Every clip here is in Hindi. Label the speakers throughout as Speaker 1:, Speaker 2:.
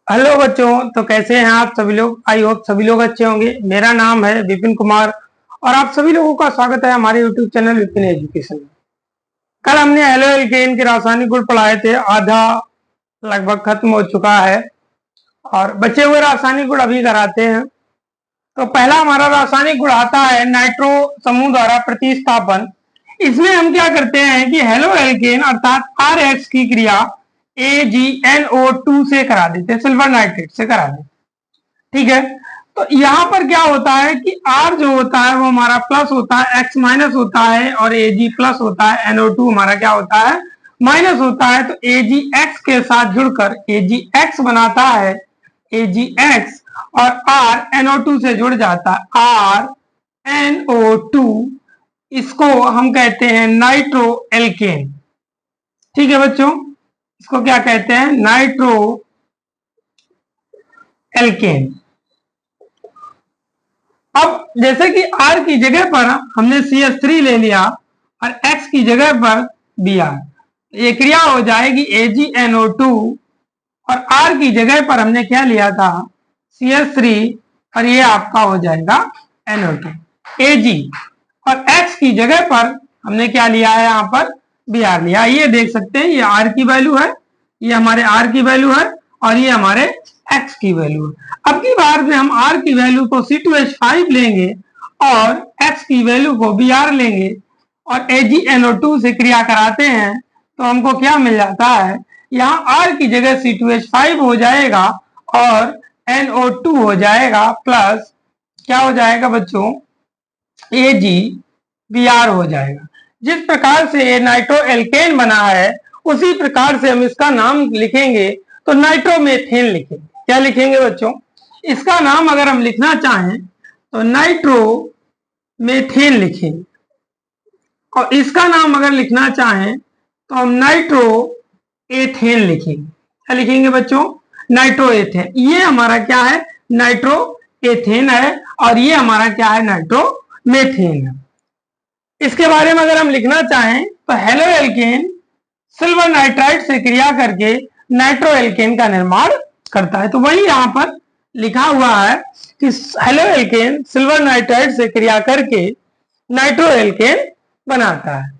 Speaker 1: हेलो बच्चों। तो कैसे हैं आप सभी लोग? आई होप सभी लोग अच्छे होंगे। मेरा नाम है विपिन कुमार और आप सभी लोगों का स्वागत है हमारे यूट्यूब चैनल विपिन एजुकेशन में। कल हमने हेलो एल्केन के रासायनिक गुण पढ़ाए थे। आधा लगभग खत्म हो चुका है और बचे हुए रासायनिक गुण अभी कराते हैं। तो पहला हमारा रासायनिक गुण आता है नाइट्रो समूह द्वारा प्रतिस्थापन। इसमें हम क्या करते हैं कि हेलो एल्केन अर्थात RH की क्रिया AgNO2 से करा देते हैं, सिल्वर नाइट्रेट से करा देते हैं। ठीक है, तो यहां पर क्या होता है कि R जो होता है वो हमारा प्लस होता है, X माइनस होता है और Ag प्लस होता है, NO2 हमारा क्या होता है माइनस होता है। तो AgX के साथ जुड़कर AgX बनाता है, AgX और R NO2 से जुड़ जाता है, RNO2। इसको हम कहते हैं नाइट्रो एल्केन। ठीक है बच्चों, इसको क्या कहते हैं? Nitro alkene. अब जैसे कि R की जगह पर हमने CH3 ले लिया और X की जगह पर Br, ये क्रिया हो जाएगी AgNO2 और R की जगह पर हमने क्या लिया था? CH3 और ये आपका हो जाएगा NO2। Ag और X की जगह पर हमने क्या लिया है? यहाँ पर Br लिया। ये देख सकते हैं, ये R की वैल्यू है, ये हमारे R की वैल्यू है और ये हमारे X की वैल्यू है। अब की बार में हम R की वैल्यू को C2H5 लेंगे और X की वैल्यू को Br लेंगे और AgNO2 से क्रिया कराते हैं तो हमको क्या मिल जाता है? यहाँ R की जगह C2H5 हो जाएगा और NO2 हो जाएगा प्लस क्या हो जाएगा बच्चों? AgBr हो जाएगा। जिस प्रकार से ये नाइट्रो एल्केन बना है उसी प्रकार से हम इसका नाम लिखेंगे तो नाइट्रोमेथेन लिखेंगे। क्या लिखेंगे बच्चों? इसका नाम अगर हम लिखना चाहें तो नाइट्रोमेथेन लिखेंगे और इसका नाम अगर लिखना चाहें तो हम नाइट्रो एथेन लिखेंगे। क्या लिखेंगे बच्चों? Nitro ethane. ये हमारा क्या है? नाइट्रो एथेन है और ये हमारा क्या है? नाइट्रोमेथेन है। इसके बारे में अगर हम लिखना चाहें तो हेलो एल्केन सिल्वर नाइट्राइड से क्रिया करके नाइट्रो एल्केन का निर्माण करता है। तो वही यहां पर लिखा हुआ है कि हेलो एल्केन सिल्वर नाइट्राइड से क्रिया करके नाइट्रो एल्केन बनाता है।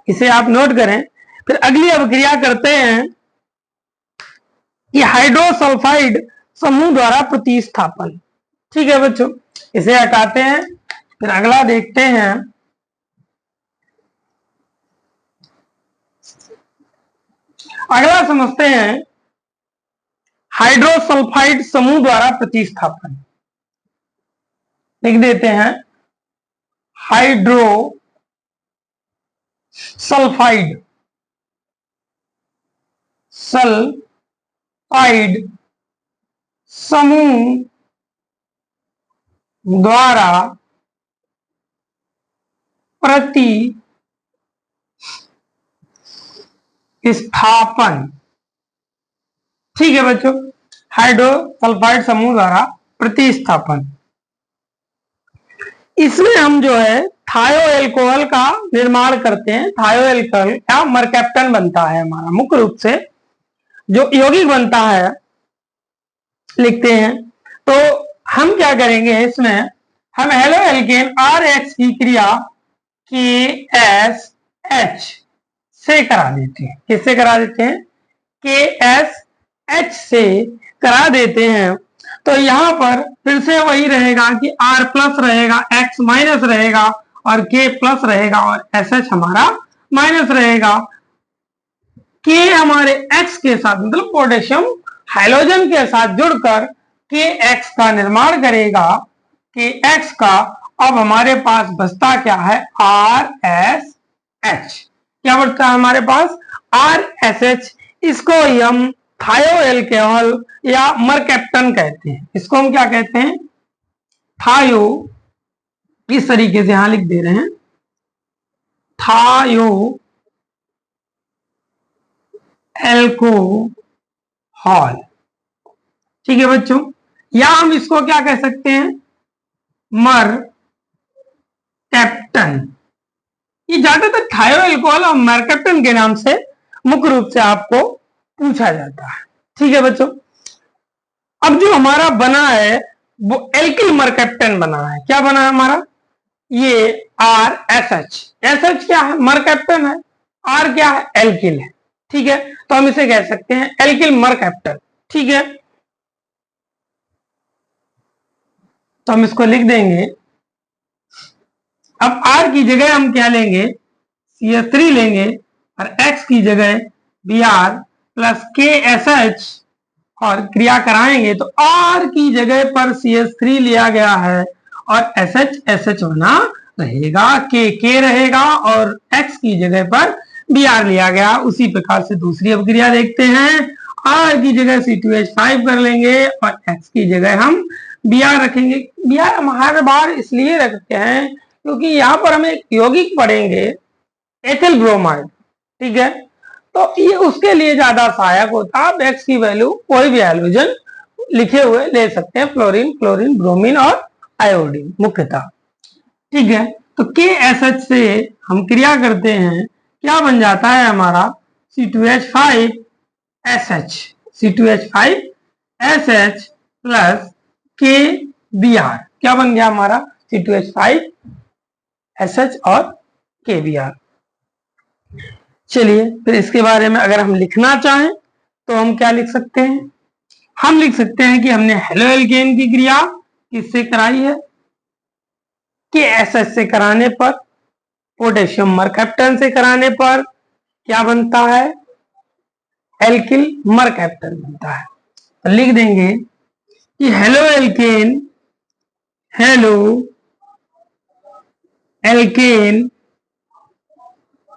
Speaker 1: इसे आप नोट करें। फिर अगली अभिक्रिया करते हैं कि हाइड्रोसल्फाइड समूह द्वारा प्रतिस्थापन। ठीक है बच्चों, इसे हटाते हैं। फिर अगला देखते हैं। अगला समझते हैं हाइड्रोसल्फाइड समूह द्वारा प्रतिस्थापन। लिख देते हैं हाइड्रोसल्फाइड समूह द्वारा प्रतिस्थापन। ठीक है बच्चों, हाइड्रोसल्फाइड समूह द्वारा प्रतिस्थापन। इसमें हम जो है थायो एल्कोहल का निर्माण करते हैं। थायो एल्कोहल का मरकैप्टन बनता है हमारा, मुख्य रूप से जो यौगिक बनता है लिखते हैं। तो हम क्या करेंगे इसमें? हम हेलो एल्केन RH की क्रिया KSH से करा देते हैं। किससे करा देते हैं? KSH से करा देते हैं। तो यहां पर फिर से वही रहेगा कि R प्लस रहेगा, X माइनस रहेगा और K प्लस रहेगा और SH हमारा माइनस रहेगा। K हमारे X के साथ मतलब पोटेशियम हाइड्रोजन के साथ जुड़कर KX का निर्माण करेगा। KX का अब हमारे पास बचता क्या है? RSH। क्या बचता है हमारे पास? RSH। इसको ही हम थायो एल्कोहल या मरकैप्टन कहते हैं। इसको हम क्या कहते हैं? थायो। इस तरीके से यहां लिख दे रहे हैं, थायो एल्कोहल। ठीक है बच्चों, या हम इसको क्या कह सकते हैं? मर कैप्टन। ये ज्यादातर थायो एल्कोहल और मरकैप्टन के नाम से मुख्य रूप से आपको पूछा जाता है। ठीक है बच्चों, अब जो हमारा बना है वो एल्किल मरकैप्टन बना है। क्या बना है हमारा? ये R S H. S H क्या है? मरकैप्टन है। आर क्या है? एल्किल है। ठीक है, तो हम इसे कह सकते हैं एल्किल मरकैप्टन। ठीक है, तो हम इसको लिख देंगे। अब आर की जगह हम क्या लेंगे? CH3 लेंगे और X की जगह Br प्लस KSH और क्रिया कराएंगे तो R की जगह पर CH3 लिया गया है और SH बना रहेगा, K रहेगा और X की जगह पर Br लिया गया। उसी प्रकार से दूसरी अपक्रिया देखते हैं। R की जगह C2H5 कर लेंगे और X की जगह हम Br रखेंगे। Br हम हर बार इसलिए रखते हैं क्योंकि यहाँ पर हम एक यौगिक पढ़ेंगे एथिल ब्रोमाइड। ठीक है, तो ये उसके लिए ज्यादा सहायक होता है। आप एक्स की वैल्यू कोई भी हाइड्रोजन लिखे हुए ले सकते हैं, फ्लोरीन, क्लोरीन, ब्रोमीन और आयोडीन मुख्यतः। ठीक है, तो KSH से हम क्रिया करते हैं, क्या बन जाता है हमारा? C2H5SH, C2H5SH plus KBr। क्या बन गया हमारा? C2H5SH और KBr। चलिए फिर इसके बारे में अगर हम लिखना चाहें तो हम क्या लिख सकते हैं? हम लिख सकते हैं कि हमने हेलोएल्केन की क्रिया किससे कराई है? KSH से कराने पर, पोटेशियम मरकैप्टन से कराने पर क्या बनता है? एल्किल मरकैप्टन बनता है। तो लिख देंगे कि हेलोएल्केन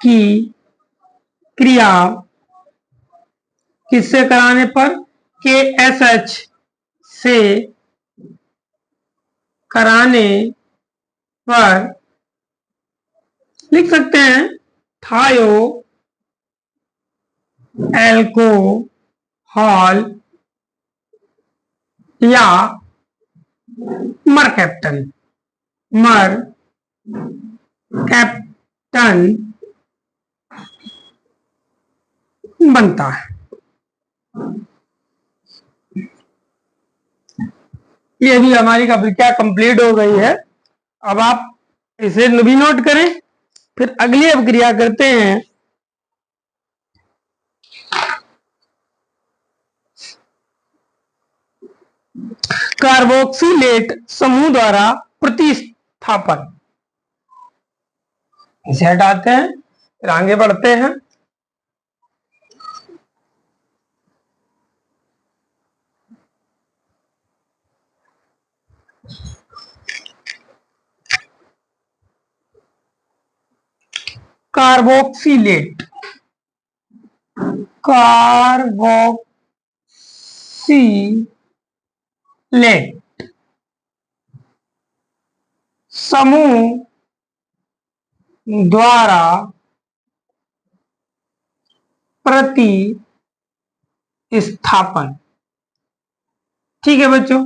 Speaker 1: की क्रिया किससे कराने पर? KSH से कराने पर लिख सकते हैं थायो एल्कोहल या मरकैप्टन बनता है। ये भी हमारी क्या कंप्लीट हो गई है। अब आप इसे भी नोट करें, फिर अगली अपक्रिया करते हैं। कार्बोक्सिलेट समूह द्वारा प्रतिस्थापन। इसे हटाते हैं, फिर आगे बढ़ते हैं। कार्बोक्सिलेट समूह द्वारा प्रतिस्थापन। ठीक है बच्चों,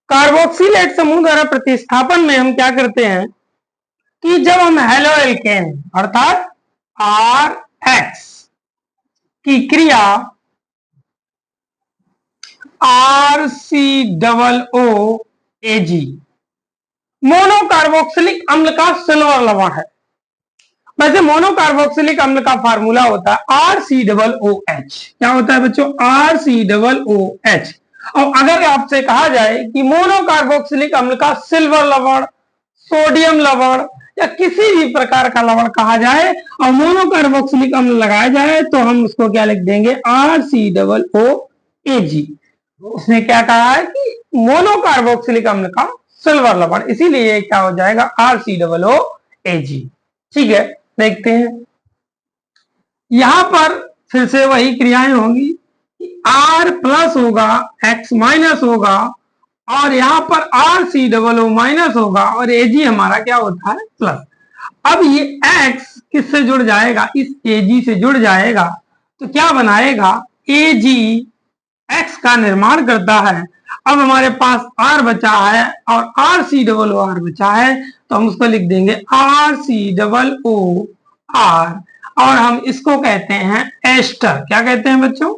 Speaker 1: कार्बोक्सिलेट समूह द्वारा प्रतिस्थापन में हम क्या करते हैं कि जब हम हेलोएल्केन अर्थात RX की क्रिया RCOOAG, मोनोकार्बोक्सिलिक अम्ल का सिल्वर लवण है। वैसे मोनोकार्बोक्सिलिक अम्ल का फार्मूला होता है RCOOH। क्या होता है बच्चों? RCOOH। और अगर आपसे कहा जाए कि मोनोकार्बोक्सिलिक अम्ल का सिल्वर लवण, सोडियम लवण या किसी भी प्रकार का लवण कहा जाए और मोनोकार्बोक्सिलिक अम्ल लगाया जाए तो हम उसको क्या लिख देंगे? RCOOAG। उसने क्या कहा है कि मोनोकार्बोक्सिलिक अम्ल का सिल्वर लवण, इसीलिए क्या हो जाएगा? RCOOAG। ठीक है, देखते हैं। यहां पर फिर से वही क्रियाएं होंगी, R प्लस होगा, X माइनस होगा और यहां पर RCOO माइनस होगा और AG हमारा क्या होता है? प्लस। अब ये X किससे जुड़ जाएगा? इस AG से जुड़ जाएगा तो क्या बनाएगा? AG X का निर्माण करता है। अब हमारे पास R बचा है और RCOOR बचा है तो हम उसको लिख देंगे RCOOR और हम इसको कहते हैं एस्टर। क्या कहते हैं बच्चों?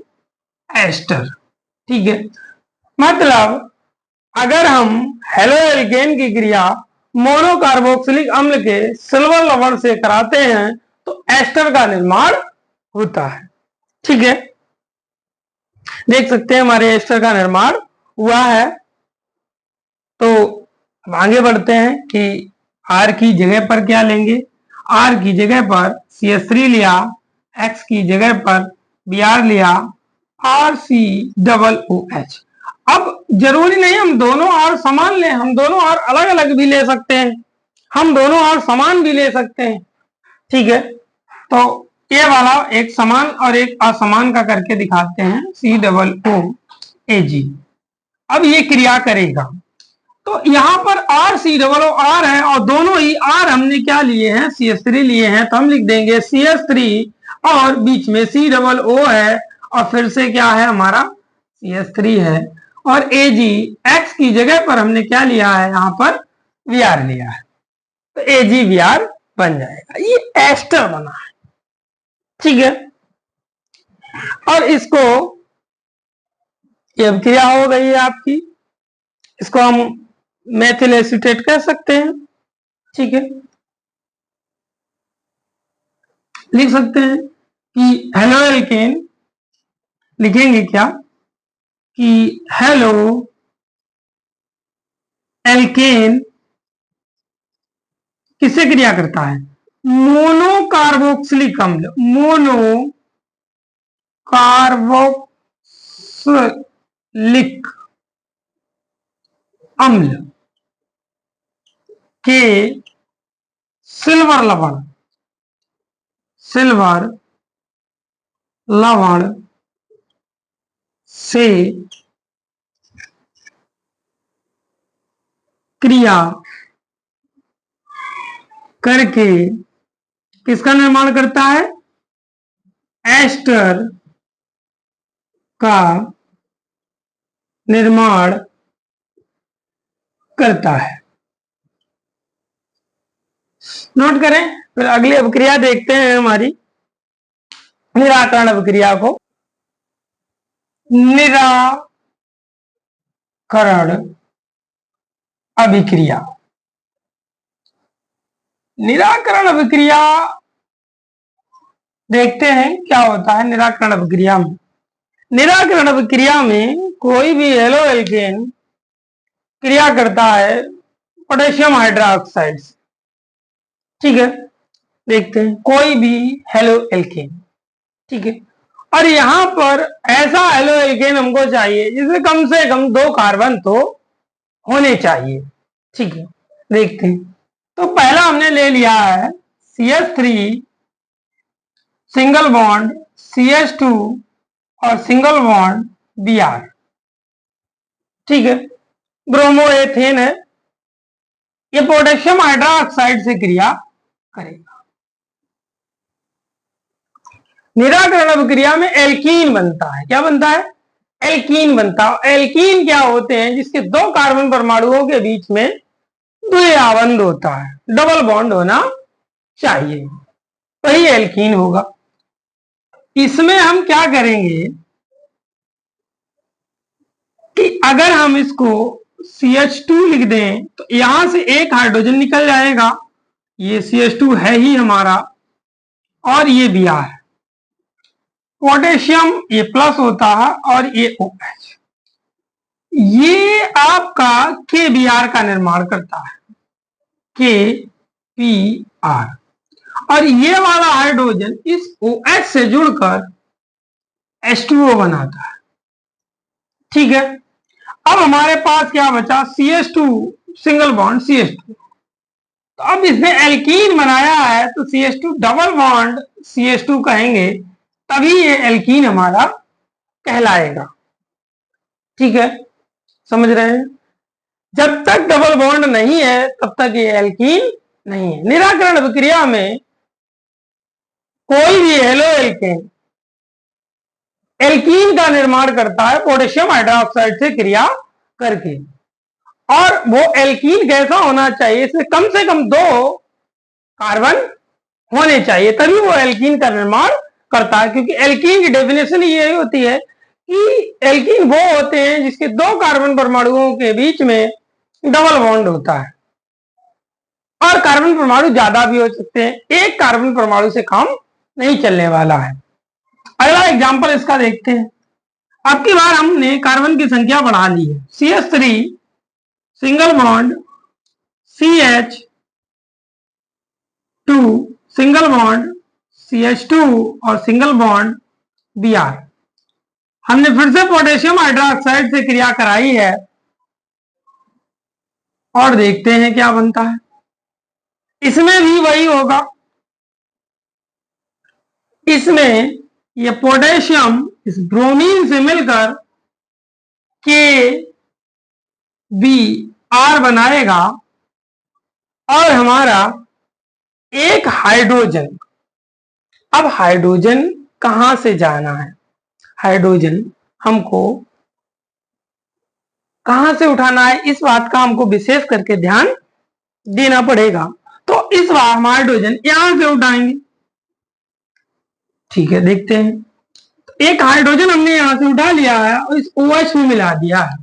Speaker 1: एस्टर। ठीक है, मतलब अगर हम हेलो एल्केन की क्रिया मोनोकार्बोक्सिलिक अम्ल के सिल्वर लवण से कराते हैं तो एस्टर का निर्माण होता है। ठीक है, देख सकते हैं हमारे एस्टर का निर्माण हुआ है। तो अब आगे बढ़ते हैं कि आर की जगह पर क्या लेंगे। आर की जगह पर CH3 लिया, एक्स की जगह पर Br लिया, RC OOH। अब जरूरी नहीं हम दोनों आर समान लें, हम दोनों आर अलग अलग भी ले सकते हैं, हम दोनों आर समान भी ले सकते हैं। ठीक है, तो ये वाला एक समान और एक असमान का करके दिखाते हैं, COOAG। अब ये क्रिया करेगा तो यहां पर RCOOR है और दोनों ही आर हमने क्या लिए हैं, CH3 लिए हैं, तो हम लिख देंगे CH3 और बीच में COO है और फिर से क्या है हमारा CH3 है और AG X की जगह पर हमने क्या लिया है, यहां पर Br लिया है, तो AgBr बन जाएगा। ये एस्टर बना है। ठीक है, और इसको ये अब क्रिया हो गई है आपकी, इसको हम मेथिल एसीटेट कह सकते हैं। ठीक है, लिख सकते हैं कि हेलो एल्केन, लिखेंगे क्या कि हेलो एल्केन किससे क्रिया करता है, मोनोकार्बोक्सिलिक अम्ल, मोनोकार्बोक्सिलिक अम्ल के सिल्वर लवण से क्रिया करके किसका निर्माण करता है, एस्टर का निर्माण करता है। नोट करें, फिर अगली अभिक्रिया देखते हैं हमारी निराकरण अभिक्रिया को। निराकरण अभिक्रिया, निराकरण अभिक्रिया देखते हैं क्या होता है निराकरण अभिक्रिया में। निराकरण अभिक्रिया में कोई भी हेलो एल्केन क्रिया करता है पोटेशियम हाइड्रोक्साइड से। ठीक है, देखते हैं कोई भी हेलो एल्केन। ठीक है, और यहां पर ऐसा हेलो एल्केन हमको चाहिए जिसमें कम से कम 2 कार्बन तो होने चाहिए। ठीक है, देखते हैं। तो पहला हमने ले लिया है CH3 सिंगल बॉन्ड CH2 और सिंगल बॉन्ड Br। ठीक है, ब्रोमो एथेन है, ये पोटेशियम हाइड्रोक्साइड से क्रिया करेगा। निराकरण अभिक्रिया में एल्कीन बनता है। क्या बनता है, एल्कीन बनता है। एल्कीन क्या होते हैं, जिसके 2 कार्बन परमाणुओं के बीच में द्विआबंध होता है, डबल बॉन्ड होना चाहिए, वही एल्कीन होगा। इसमें हम क्या करेंगे कि अगर हम इसको CH2 लिख दें तो यहां से एक हाइड्रोजन निकल जाएगा, ये CH2 है ही हमारा और ये Br है, पोटेशियम ये प्लस होता है और ये OH, ये आपका KBr का निर्माण करता है, KBr, और ये वाला हाइड्रोजन इस OH से जुड़कर H2O बनाता है। ठीक है, अब हमारे पास क्या बचा, CH2 सिंगल बॉन्ड CH2। तो अब इसने एल्कीन बनाया है तो CH2 डबल बॉन्ड CH2 कहेंगे, तभी ये एल्कीन हमारा कहलाएगा। ठीक है, समझ रहे हैं, जब तक डबल बॉन्ड नहीं है तब तक ये एल्कीन नहीं है। निराकरण अभिक्रिया में कोई भी हेलो एल्केन एल्कीन का निर्माण करता है पोटेशियम हाइड्रोक्साइड से क्रिया करके, और वो एल्कीन कैसा होना चाहिए, इसमें कम से कम 2 कार्बन होने चाहिए, तभी वो एल्कीन का निर्माण करता है। क्योंकि एल्कीन की डेफिनेशन ये होती है कि एल्कीन वो होते हैं जिसके दो कार्बन परमाणुओं के बीच में डबल बॉन्ड होता है, और कार्बन परमाणु ज्यादा भी हो सकते हैं, एक कार्बन परमाणु से काम नहीं चलने वाला है। अगला एग्जांपल इसका देखते हैं। अब की बार हमने कार्बन की संख्या बढ़ा ली है। CH3 single bond CH2 single bond CH2 और सिंगल बॉन्ड Br। हमने फिर से पोटेशियम हाइड्रोक्साइड से क्रिया कराई है और देखते हैं क्या बनता है। इसमें भी वही होगा, इसमें ये पोटेशियम इस ब्रोमीन से मिलकर KBr बनाएगा और हमारा एक हाइड्रोजन। अब हाइड्रोजन कहां से जाना है, हाइड्रोजन हमको कहां से उठाना है, इस बात का हमको विशेष करके ध्यान देना पड़ेगा। तो इस बार हम हाइड्रोजन यहां से उठाएंगे। ठीक है, देखते हैं। तो एक हाइड्रोजन हमने यहां से उठा लिया है और इस OH में मिला दिया है,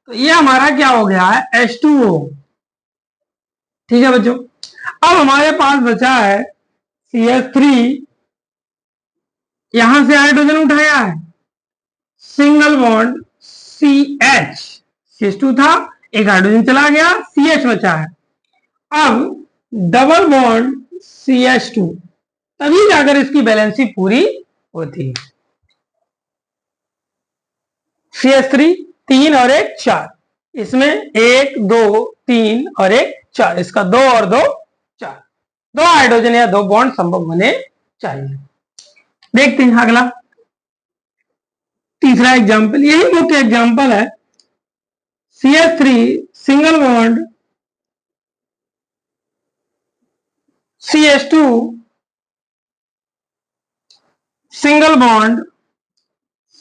Speaker 1: तो ये हमारा क्या हो गया है, H2O। ठीक है बच्चों, अब हमारे पास बचा है CH3, यहां से हाइड्रोजन उठाया है, सिंगल बॉन्ड CH2 था, एक हाइड्रोजन चला गया, CH बचा है। अब डबल बॉन्ड CH2, तभी जाकर इसकी बैलेंसी पूरी होती है। CH3 3 और 1 4, इसमें 1 2 3 और 1 4, इसका 2 और 2 4, 2 हाइड्रोजन या 2 बॉन्ड संभव होने चाहिए। देखते हैं अगला तीसरा एग्जांपल, यही मुख्य एग्जांपल है। CH3 single bond CH2 single bond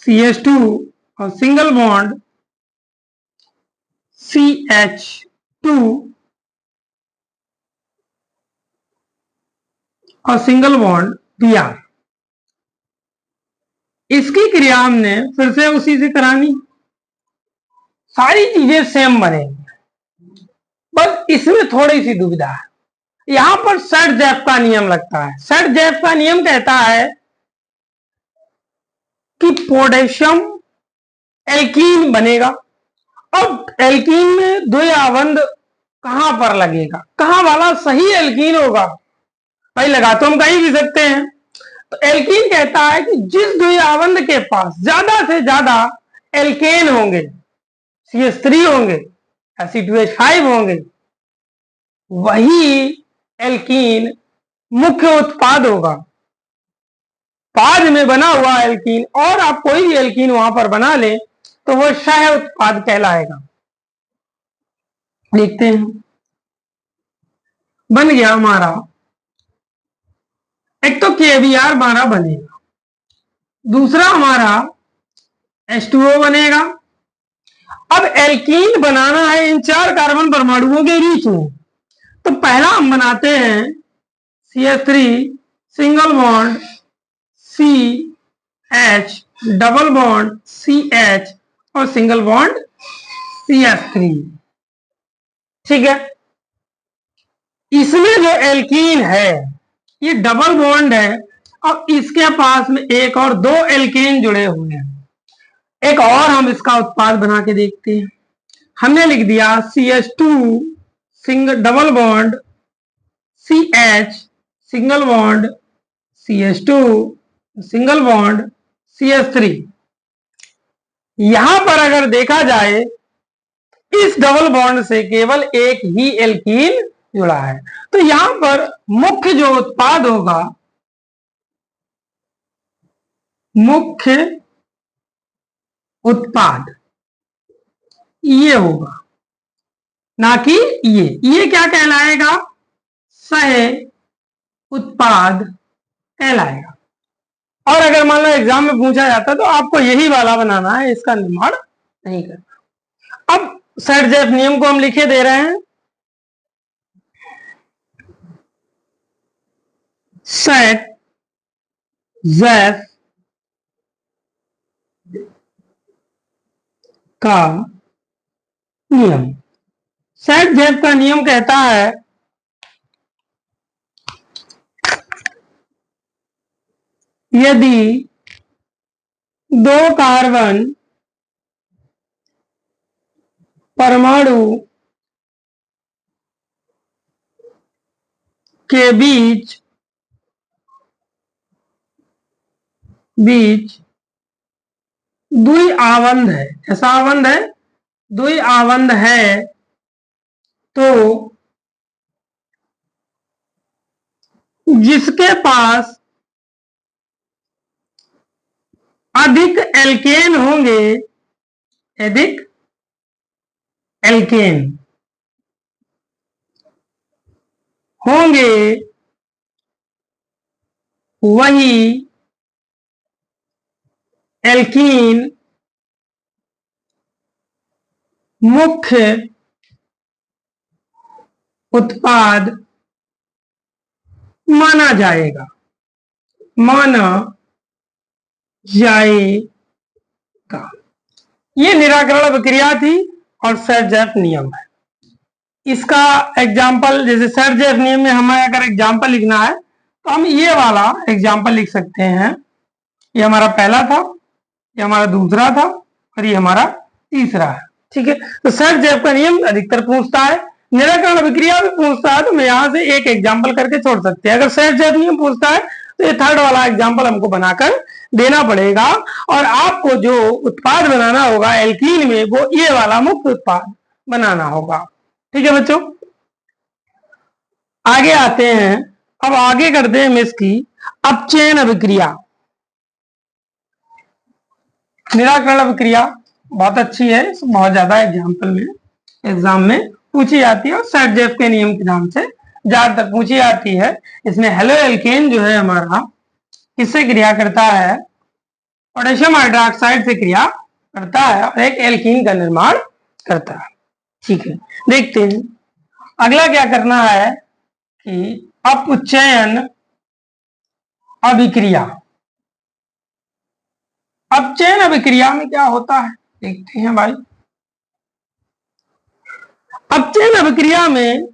Speaker 1: CH2 और सिंगल बॉन्ड CH2 और सिंगल बॉन्ड Br। इसकी क्रिया हमने फिर से उसी से करानी, सारी चीजें सेम बनेंगी, बस इसमें थोड़ी सी दुविधा है। यहां पर सर्ट-जेफ का नियम लगता है। सर्ट-जेफ का नियम कहता है कि पोटेशियम एल्कीन बनेगा। अब एल्कीन में द्विआबंध कहां पर लगेगा, कहां वाला सही एल्कीन होगा, भाई लगा तो हम कहीं भी सकते हैं। तो एल्कीन कहता है कि जिस द्विआबंध के पास ज्यादा से ज्यादा एल्केन होंगे, CH3 होंगे, Fe2H5 होंगे, वही एल्कीन मुख्य उत्पाद होगा। पाद में बना हुआ एल्कीन, और आप कोई भी एल्कीन वहां पर बना ले तो वो सह उत्पाद कहलाएगा। देखते हैं, बन गया हमारा, एक तो KBr 12 बनेगा, दूसरा हमारा H2O बनेगा। अब एल्कीन बनाना है इन 4 कार्बन परमाणुओं के बीच में, तो पहला हम बनाते हैं CH3 single bond CH double bond CH और सिंगल बॉन्ड CH3। ठीक है, इसमें जो एल्कीन है ये डबल बॉन्ड है और इसके पास में एक और 2 एल्केन जुड़े हुए हैं। एक और हम इसका उत्पाद बना के देखते हैं। हमने लिख दिया CH2 single double bond CH single bond CH2 single bond CH3। यहां पर अगर देखा जाए इस डबल बॉन्ड से केवल एक ही एल्कीन जुड़ा है, तो यहां पर मुख्य जो उत्पाद होगा, मुख्य उत्पाद ये होगा, ना कि ये क्या कहलाएगा, सह उत्पाद कहलाएगा। और अगर मान लो एग्जाम में पूछा जाता तो आपको यही वाला बनाना है, इसका निर्माण नहीं करना। अब सर्ट-जेफ नियम को हम लिखे दे रहे हैं। सर्ट-जेफ का नियम। सेट-जेफ का नियम कहता है यदि दो कार्बन परमाणु के बीच द्वि आबंध है, ऐसा आबंध है, द्वि आबंध है, तो जिसके पास अधिक एल्केन होंगे, अधिक एल्केन होंगे, वही एल्कीन मुख्य उत्पाद माना जाएगा, ये निराकरण अभिक्रिया थी और सेट-जेफ नियम है। इसका एग्जाम्पल, जैसे सेट-जेफ नियम में हमें अगर एग्जाम्पल लिखना है तो हम ये वाला एग्जाम्पल लिख सकते हैं। ये हमारा पहला था, ये हमारा दूसरा था और ये हमारा तीसरा है। ठीक है, तो सेट-जेफ का नियम अधिकतर पूछता है, निराकरण अभिक्रिया भी पूछता है, तो मैं यहां से एक एग्जाम्पल करके छोड़ सकते हैं। अगर सेट-जेफ नियम पूछता है तो ये थर्ड वाला एग्जाम्पल हमको बनाकर देना पड़ेगा और आपको जो उत्पाद बनाना होगा एल्कीन में, वो ये वाला मुख्य उत्पाद बनाना होगा। ठीक है बच्चों, आगे आते हैं। अब आगे करते हैं हम इसकी अपचयन अभिक्रिया। निराकरण अभिक्रिया बहुत अच्छी है, बहुत ज्यादा एग्जाम में पूछी जाती है और सेट-जेफ के नियम के नाम से ज्यादातर पूछी जाती है। इसमें हेलो एल्केन जो है हमारा किससे क्रिया करता है, पोटेशियम हाइड्रोक्साइड से क्रिया करता है और एक एल्कीन का निर्माण करता है। ठीक है, देखते हैं अगला क्या करना है कि अपचयन अभिक्रिया। अपचयन अभिक्रिया में क्या होता है देखते हैं भाई। अपचयन अभिक्रिया में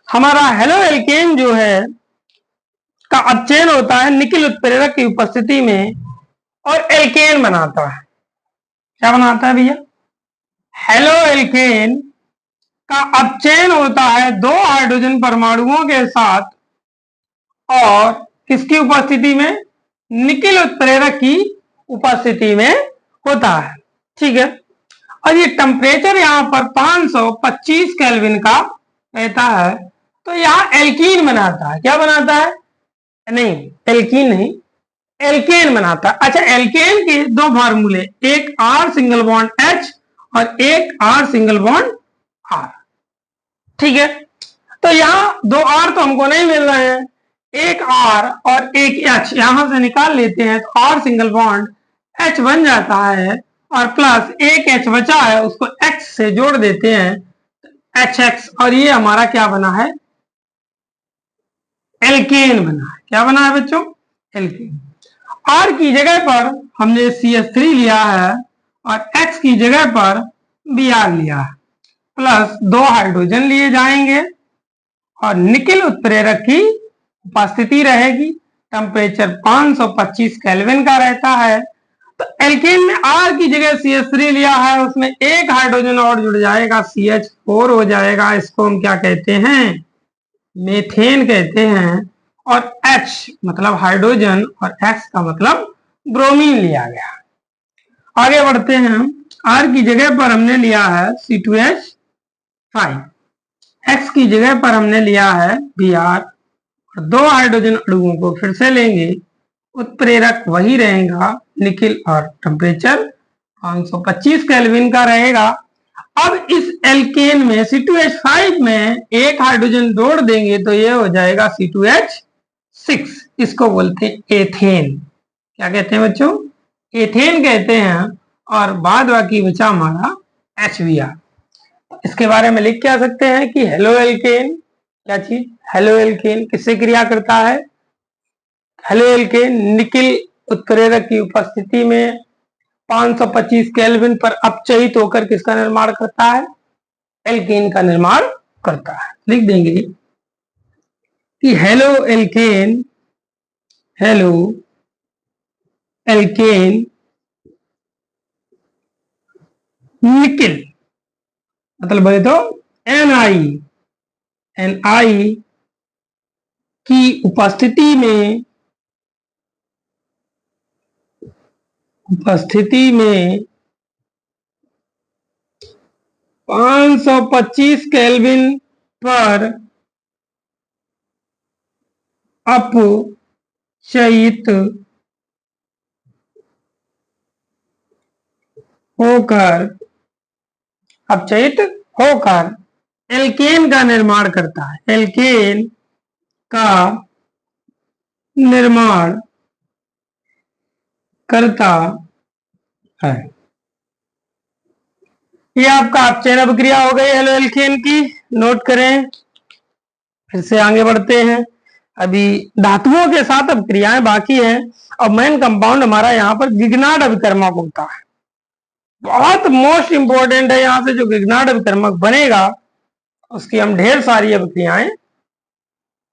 Speaker 1: हमारा हेलो एल्केन जो है का अपचयन होता है निकिल उत्प्रेरक की उपस्थिति में और एल्केन बनाता है। क्या बनाता है भैया, हेलो एल्केन का अपचयन होता है दो हाइड्रोजन परमाणुओं के साथ और किसकी उपस्थिति में, निकिल उत्प्रेरक की उपस्थिति में होता है। ठीक है, और ये टेम्परेचर यहाँ पर 525 केल्विन का रहता है, तो यहाँ एल्कीन बनाता है। क्या बनाता है, नहीं एल्कीन नहीं, एल्केन बनाता है। अच्छा, एल्केन के दो फार्मूले, एक R सिंगल बॉन्ड H और एक R सिंगल बॉन्ड R। ठीक है, तो यहाँ दो R तो हमको नहीं मिल रहे हैं, एक R और एक H यहां से निकाल लेते हैं तो R सिंगल बॉन्ड H बन जाता है और प्लस एक H बचा है उसको X से जोड़ देते हैं HX, और ये हमारा क्या बना है, एल्केन बना है। क्या बना है बच्चों, एल्केन। R की जगह पर हमने CH3 लिया है और X की जगह पर Br लिया है, प्लस दो हाइड्रोजन लिए जाएंगे और निकिल उत्प्रेरक की उपस्थिति रहेगी। टेम्परेचर 525 केल्विन का रहता है। तो एल्केन में R की जगह CH3 लिया है, उसमें एक हाइड्रोजन और जुड़ जाएगा, CH4 हो जाएगा। इसको हम क्या कहते हैं, मेथेन कहते हैं। और H मतलब हाइड्रोजन और X का मतलब ब्रोमीन लिया गया। आगे बढ़ते हैं हम, R की जगह पर हमने लिया है C2H5, X की जगह पर हमने लिया है Br और दो हाइड्रोजन अणुओं को फिर से लेंगे, उत्प्रेरक वही रहेगा निकिल और टेम्परेचर 525 केल्विन का रहेगा। अब इस एल्केन में C2H5 में एक हाइड्रोजन जोड़ देंगे तो ये हो जाएगा C2H6, इसको बोलते हैं एथेन। क्या कहते हैं बच्चों, एथेन कहते हैं। और बाद बाकी बचा हमारा HBr। इसके बारे में लिख के आ सकते हैं कि हेलो एल्केन, क्या चीज, हेलो एल्केन किससे क्रिया करता है, हेलो एल्केन निकिल उत्प्रेरक की उपस्थिति में 525 केल्विन पर अपचयित होकर किसका निर्माण करता है? एल्केन का निर्माण करता है। लिख देंगे कि हेलो एल्केन निकिल, मतलब बोले तो एनआई की उपस्थिति में 525 केल्विन पर अपचयित होकर एल्केन का निर्माण करता है। एल्केन का निर्माण करता है। ये आपका अपचयन अभिक्रिया हो गई हेलो एल्केन की, नोट करें। फिर से आगे बढ़ते हैं। अभी धातुओं के साथ अभिक्रियाएं बाकी हैं और मेन कंपाउंड हमारा यहाँ पर गिगनार्ड अभिकर्मक होता है। बहुत मोस्ट इंपॉर्टेंट है, यहां से जो गिगनार्ड अभिकर्मक बनेगा उसकी हम ढेर सारी अभिक्रियाएं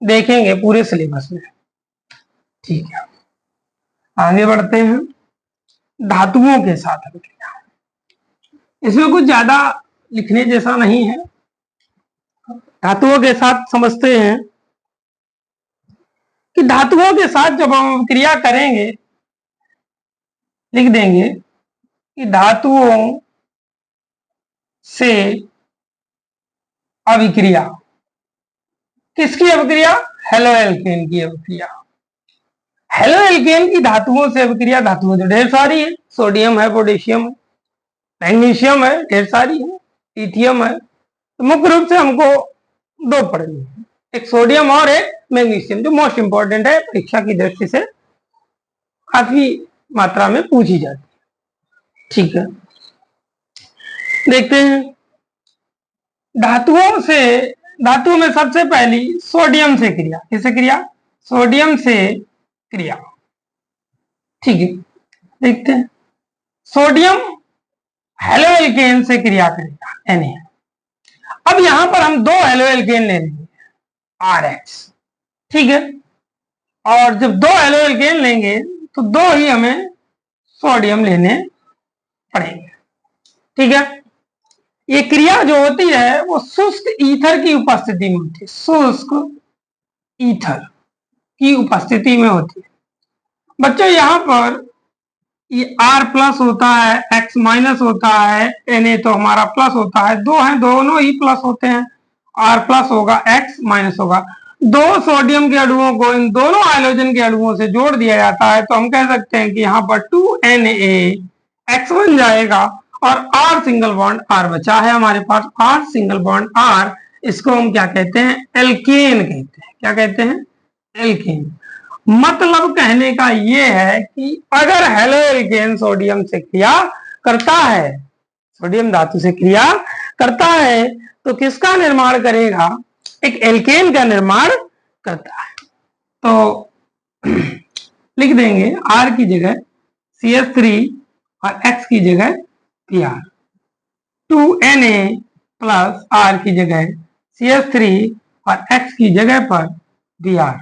Speaker 1: देखेंगे पूरे सिलेबस में। ठीक है, आगे बढ़ते हैं। धातुओं के साथ अभिक्रिया, इसमें कुछ ज्यादा लिखने जैसा नहीं है। धातुओं के साथ समझते हैं कि धातुओं के साथ जब हम अभिक्रिया करेंगे, लिख देंगे कि धातुओं से अभिक्रिया, किसकी अभिक्रिया? हेलो एल्केन की अभिक्रिया। हेलो एल्केन की धातुओं से अभिक्रिया, धातुओं तो ढेर सारी है, सोडियम है, पोटेशियम है, मैग्नीशियम है, ढेर सारी है, लिथियम है। तो मुख्य रूप से हमको दो पढ़नी है, एक सोडियम और एक मैग्नीशियम, जो मोस्ट इंपॉर्टेंट है, परीक्षा की दृष्टि से काफी मात्रा में पूछी जाती है। ठीक है, देखते हैं। धातुओं में सबसे पहली सोडियम से क्रिया, किससे क्रिया? सोडियम से क्रिया। ठीक है, देखते हैं। सोडियम हेलो एल्केन से क्रिया करेगा, Na। अब यहां पर हम दो हेलो एल्केन ले लेंगे, RH। ठीक है, और जब दो हेलो एल्केन लेंगे तो दो ही हमें सोडियम लेने पड़ेंगे। ठीक है, ये क्रिया जो होती है वो शुष्क ईथर की उपस्थिति में होती है, शुष्क ईथर की उपस्थिति में होती है। बच्चों यहां पर ये R प्लस होता है, X माइनस होता है, Na तो हमारा प्लस होता है, दो हैं, दोनों ही प्लस होते हैं। R प्लस होगा, X माइनस होगा। दो सोडियम के अणुओं को इन दोनों हाइड्रोजन के अणुओं से जोड़ दिया जाता है, तो हम कह सकते हैं कि यहाँ पर 2Na X बन जाएगा और R सिंगल बॉन्ड R बचा है हमारे पास, R सिंगल बॉन्ड R। इसको हम क्या कहते हैं? एल्केन कहते हैं। क्या कहते हैं? एल्केन। मतलब कहने का यह है कि अगर हेलो एल्केन सोडियम से क्रिया करता है, सोडियम धातु से क्रिया करता है, तो किसका निर्माण करेगा? एक एल्केन का निर्माण करता है। तो लिख देंगे R की जगह CH3 और X की जगह Pr, 2Na प्लस R की जगह CH3 और X की जगह पर Br।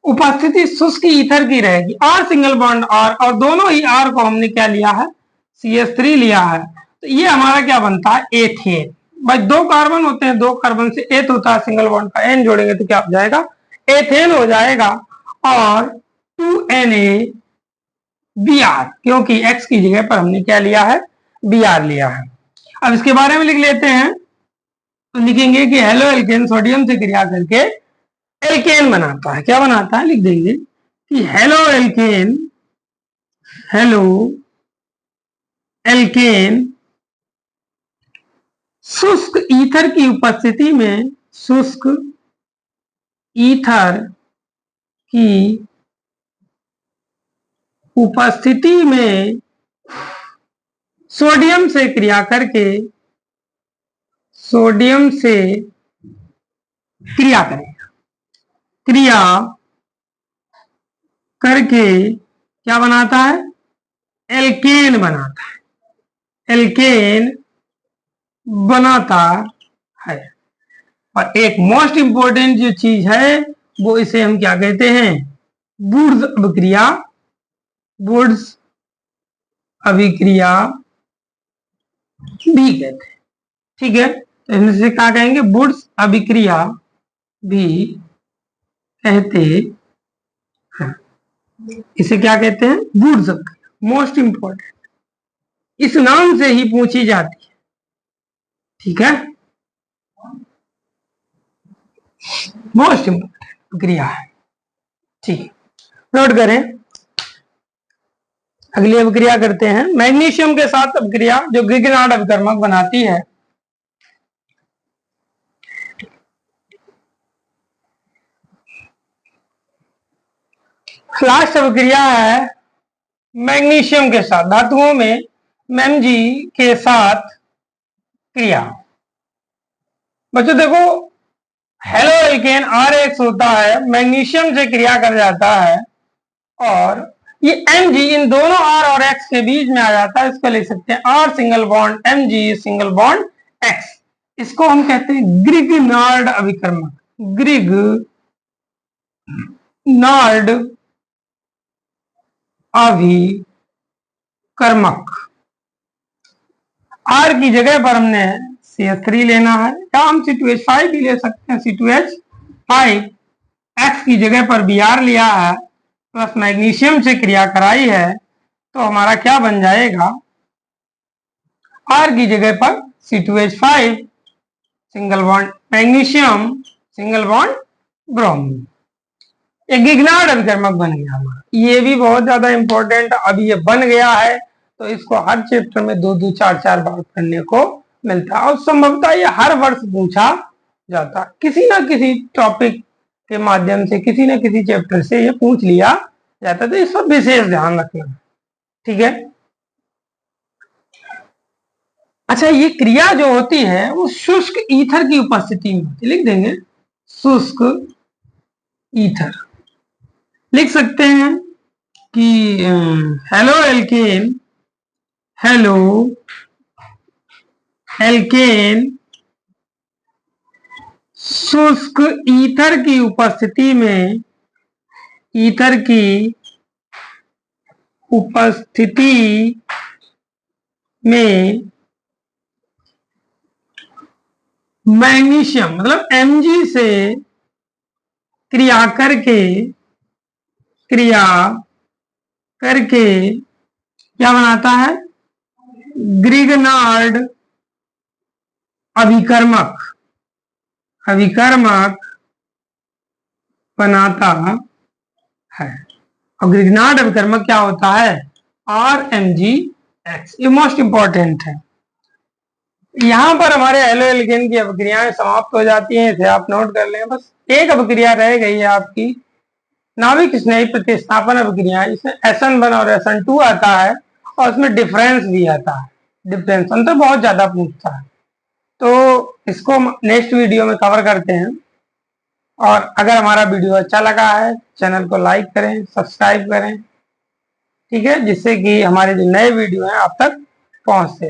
Speaker 1: उपस्थिति शुष्क ईथर की रहेगी, R सिंगल बॉन्ड R, और दोनों ही R को हमने क्या लिया है? CH3 लिया है। तो ये हमारा क्या बनता है? एथेन। भाई दो कार्बन होते हैं, दो कार्बन से एथ होता है, सिंगल बॉन्ड का N जोड़ेंगे तो क्या हो जाएगा? एथेन हो जाएगा। और 2Na Br, क्योंकि X की जगह पर हमने क्या लिया है? Br लिया है। अब इसके बारे में लिख लेते हैं। तो लिखेंगे कि हेलो एल्केन सोडियम से क्रिया करके एल्केन बनाता है। क्या बनाता है? लिख देंगे कि हेलो एल्केन शुष्क ईथर की उपस्थिति में, शुष्क ईथर की उपस्थिति में सोडियम से क्रिया करके, सोडियम से क्रिया करेगा। क्रिया करके क्या बनाता है? एल्केन बनाता है, एल्केन बनाता है। और एक मोस्ट इंपॉर्टेंट जो चीज है वो इसे हम क्या कहते हैं, वुड्स अभिक्रिया, वुड्स अभिक्रिया भी कहते हैं। ठीक है, तो इनमें से क्या कहेंगे, वुड्स अभिक्रिया भी कहते हैं। इसे क्या कहते हैं, वुड्स अभिक्रिया, मोस्ट इंपॉर्टेंट, इस नाम से ही पूछी जाती है। ठीक है, मोस्ट इंपॉर्टेंट अभिक्रिया है। ठीक, नोट करें। अगली अभिक्रिया करते हैं, मैग्नीशियम के साथ अभिक्रिया जो ग्रिगनार्ड अभिकर्मक बनाती है। लास्ट अभिक्रिया है मैग्नीशियम के साथ, धातुओं में Mg के साथ क्रिया। बच्चों देखो, हेलो एल्केन RH होता है, मैग्नीशियम से क्रिया कर जाता है और ये Mg इन दोनों R और X के बीच में आ जाता है। इसको लिख सकते हैं R single bond Mg single bond X। इसको हम कहते हैं ग्रिगनार्ड अभिकर्मक, ग्रिगनार्ड अभिकर्मक। R की जगह पर हमने CH3 लेना है, या हम C2H5 भी ले सकते हैं, C2H5। X की जगह पर Br लिया है, प्लस मैग्नीशियम से क्रिया कराई है, तो हमारा क्या बन जाएगा, R की जगह पर C2H5 single bond magnesium single bond bromine. एक ग्रिगनार्ड अभिकर्मक बन गया हमारा। ये भी बहुत ज्यादा इंपॉर्टेंट, अभी ये बन गया है तो इसको हर चैप्टर में 2-2 4-4 बार पढ़ने को मिलता है और संभवतः ये हर वर्ष पूछा जाता है, किसी ना किसी टॉपिक के माध्यम से, किसी न किसी चैप्टर से ये पूछ लिया जाता है, तो इस पर विशेष ध्यान रखना। ठीक है, अच्छा, ये क्रिया जो होती है वो शुष्क ईथर की उपस्थिति में होती है। लिख देंगे शुष्क ईथर, लिख सकते हैं कि हेलो एल्केन, हेलो एल्केन शुष्क ईथर की उपस्थिति में, ईथर की उपस्थिति में मैग्नीशियम मतलब Mg से क्रिया करके क्या बनाता है, ग्रिगनार्ड अभिकर्मक बनाता है। और ग्रिगनार्ड अभिकर्मक क्या होता है, RMgX। ये मोस्ट इंपॉर्टेंट है। यहां पर हमारे हेलो एल्केन की अभिक्रियाएं समाप्त हो जाती हैं, इसे आप नोट कर लें। बस एक अभिक्रिया रह गई है आपकी, नाभिक स्नेही प्रतिस्थापन अभिक्रिया। इसमें SN1 और SN2 आता है और उसमें डिफरेंस भी आता है, डिफरेंस अंतर बहुत ज्यादा पूछता है, तो इसको नेक्स्ट वीडियो में कवर करते हैं। और अगर हमारा वीडियो अच्छा लगा है, चैनल को लाइक करें, सब्सक्राइब करें, ठीक है, जिससे कि हमारे जो नए वीडियो हैं आप तक पहुंचते हैं।